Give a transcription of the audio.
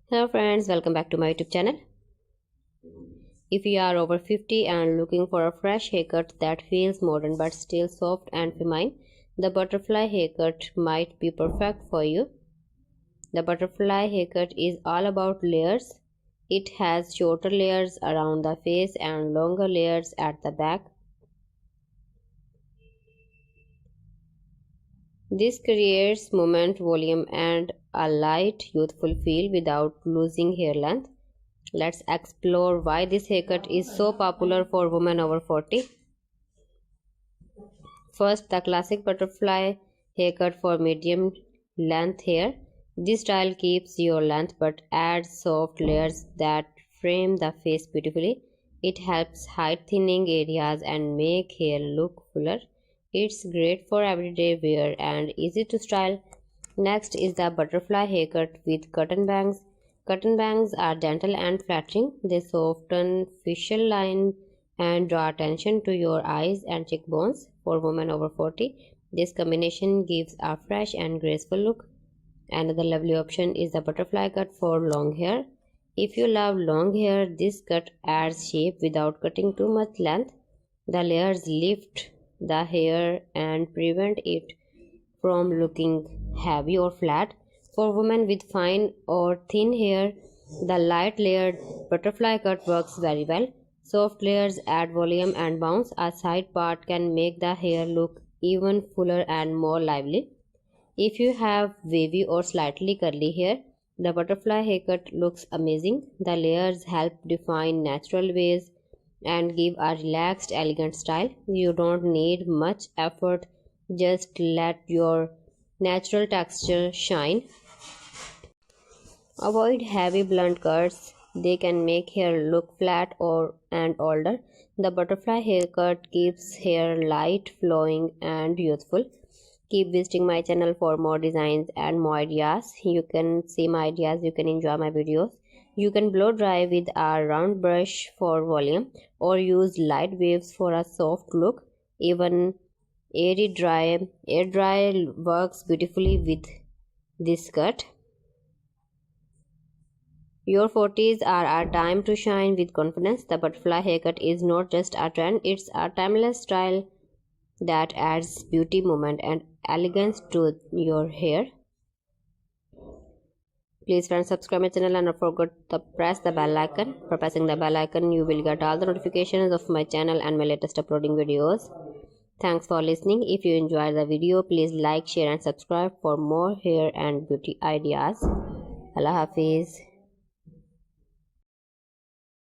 Hello friends, welcome back to my YouTube channel. If you are over 50 and looking for a fresh haircut that feels modern but still soft and feminine, the butterfly haircut might be perfect for you. The butterfly haircut is all about layers. It has shorter layers around the face and longer layers at the back. This creates movement, volume and a light, youthful feel without losing hair length. Let's explore why this haircut is so popular for women over 40. First, the classic butterfly haircut for medium length hair. This style keeps your length but adds soft layers that frame the face beautifully. It helps hide thinning areas and make hair look fuller. It's great for everyday wear and easy to style. Next is the butterfly haircut with cotton bangs. Cotton bangs are gentle and flattering. They soften facial line and draw attention to your eyes and cheekbones. For women over 40, this combination gives a fresh and graceful look. Another lovely option is the butterfly cut for long hair. If you love long hair, this cut adds shape without cutting too much length. The layers lift the hair and prevent it from looking heavy or flat. For women with fine or thin hair, the light layered butterfly cut works very well. Soft layers add volume and bounce. A side part can make the hair look even fuller and more lively. If you have wavy or slightly curly hair, the butterfly haircut looks amazing. The layers help define natural waves and give a relaxed, elegant style. You don't need much effort, just let your natural texture shine. Avoid heavy blunt cuts, they can make hair look flat and older. The butterfly haircut keeps hair light, flowing and youthful. Keep visiting my channel for more designs and more ideas. You can see my ideas, you can enjoy my videos. You can blow dry with a round brush for volume or use light waves for a soft look. Even air dry works beautifully with this cut. Your 40s are a time to shine with confidence. The butterfly haircut is not just a trend, it's a timeless style that adds beauty, movement and elegance to your hair. Please friends, subscribe my channel and don't forget to press the bell icon. For pressing the bell icon, you will get all the notifications of my channel and my latest uploading videos. Thanks for listening. If you enjoyed the video, please like, share and subscribe for more hair and beauty ideas. Allah Hafiz.